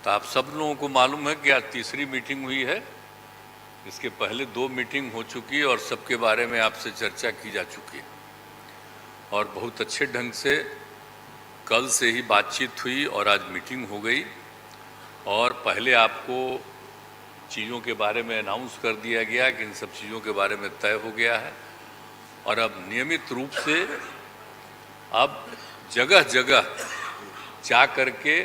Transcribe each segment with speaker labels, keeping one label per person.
Speaker 1: तो आप सब लोगों को मालूम है कि आज तीसरी मीटिंग हुई है। इसके पहले 2 मीटिंग हो चुकी है और सबके बारे में आपसे चर्चा की जा चुकी है और बहुत अच्छे ढंग से कल से ही बातचीत हुई और आज मीटिंग हो गई। और पहले आपको चीज़ों के बारे में अनाउंस कर दिया गया कि इन सब चीज़ों के बारे में तय हो गया है और अब नियमित रूप से अब जगह जगह जा करके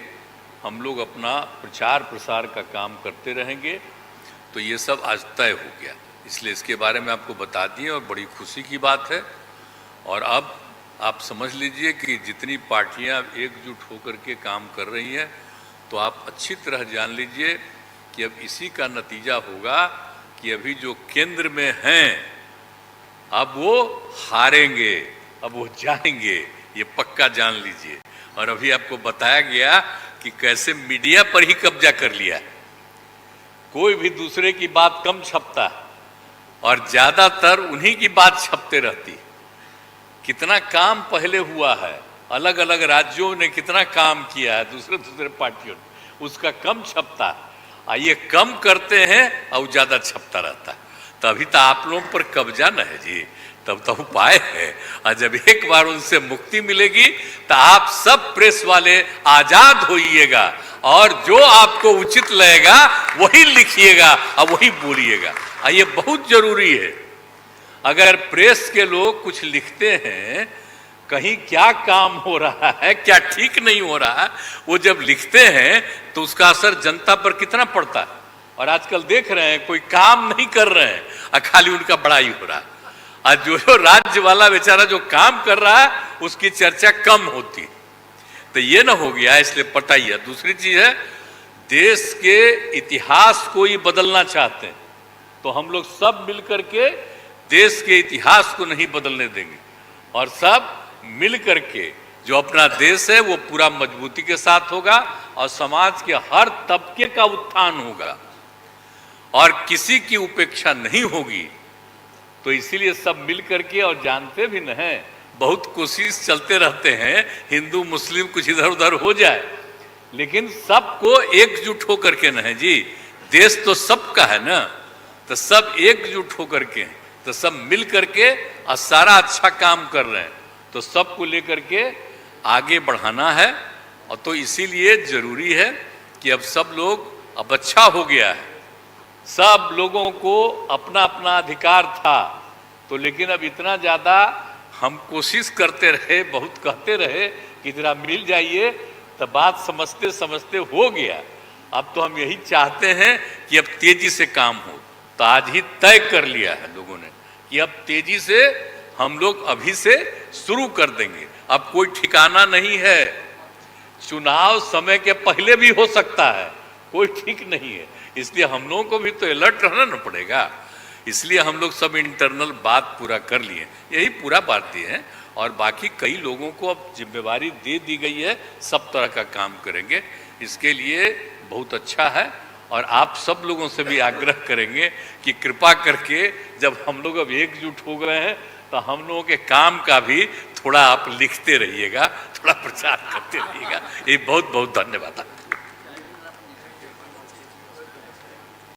Speaker 1: हम लोग अपना प्रचार प्रसार का काम करते रहेंगे। तो ये सब आज तय हो गया, इसलिए इसके बारे में आपको बता दिए और बड़ी खुशी की बात है। और अब आप समझ लीजिए कि जितनी पार्टियां एकजुट होकर के काम कर रही हैं, तो आप अच्छी तरह जान लीजिए कि अब इसी का नतीजा होगा कि अभी जो केंद्र में हैं अब वो हारेंगे, अब वो जाएंगे, ये पक्का जान लीजिए। और अभी आपको बताया गया कि कैसे मीडिया पर ही कब्जा कर लिया, कोई भी दूसरे की बात कम छपता और ज्यादातर उन्हीं की बात छपते रहती। कितना काम पहले हुआ है, अलग अलग राज्यों ने कितना काम किया है दूसरे दूसरे पार्टियों ने, उसका कम छपता है। ये कम करते हैं और ज्यादा छपता रहता है। तभी तो आप लोगों पर कब्जा न है जी, तब तो उपाय है। और जब एक बार उनसे मुक्ति मिलेगी तो आप सब प्रेस वाले आजाद होइएगा और जो आपको उचित लगेगा वही लिखिएगा और वही बोलिएगा। ये बहुत जरूरी है। अगर प्रेस के लोग कुछ लिखते हैं, कहीं क्या काम हो रहा है, क्या ठीक नहीं हो रहा है, वो जब लिखते हैं तो उसका असर जनता पर कितना पड़ता है। और आजकल देख रहे हैं कोई काम नहीं कर रहे हैं और खाली उनका बड़ाई हो रहा है। आज जो राज्य वाला बेचारा जो काम कर रहा है उसकी चर्चा कम होती है। तो ये ना हो गया, इसलिए पता ही है। दूसरी चीज है, देश के इतिहास को ही बदलना चाहते हैं तो हम लोग सब मिलकर के देश के इतिहास को नहीं बदलने देंगे और सब मिल करके जो अपना देश है वो पूरा मजबूती के साथ होगा और समाज के हर तबके का उत्थान होगा और किसी की उपेक्षा नहीं होगी। तो इसीलिए सब मिल करके, और जानते भी न हैं, बहुत कोशिश चलते रहते हैं हिंदू मुस्लिम कुछ इधर उधर हो जाए, लेकिन सबको एकजुट होकर के न है जी, देश तो सबका है ना, तो सब एकजुट होकर के, तो सब मिल करके और सारा अच्छा काम कर रहे हैं, तो सबको लेकर के आगे बढ़ाना है। और तो इसीलिए जरूरी है कि अब सब लोग, अब अच्छा हो गया है, सब लोगों को अपना अपना अधिकार था, तो लेकिन अब इतना ज्यादा हम कोशिश करते रहे, बहुत कहते रहे कि जरा मिल जाइए, तो बात समझते समझते हो गया। अब तो हम यही चाहते हैं कि अब तेजी से काम हो। तो आज ही तय कर लिया है लोगों ने कि अब तेजी से हम लोग अभी से शुरू कर देंगे। अब कोई ठिकाना नहीं है, चुनाव समय के पहले भी हो सकता है, कोई ठीक नहीं है। इसलिए हम लोगों को भी तो अलर्ट रहना न पड़ेगा। इसलिए हम लोग सब इंटरनल बात पूरा कर लिए, यही पूरा बात दिए हैं। और बाकी कई लोगों को अब जिम्मेवारी दे दी गई है, सब तरह का काम करेंगे। इसके लिए बहुत अच्छा है और आप सब लोगों से भी आग्रह करेंगे कि कृपा करके जब हम लोग अब एकजुट हो गए हैं तो हम लोगों के काम का भी थोड़ा आप लिखते रहिएगा, थोड़ा प्रचार करते रहिएगा। ये बहुत बहुत धन्यवाद।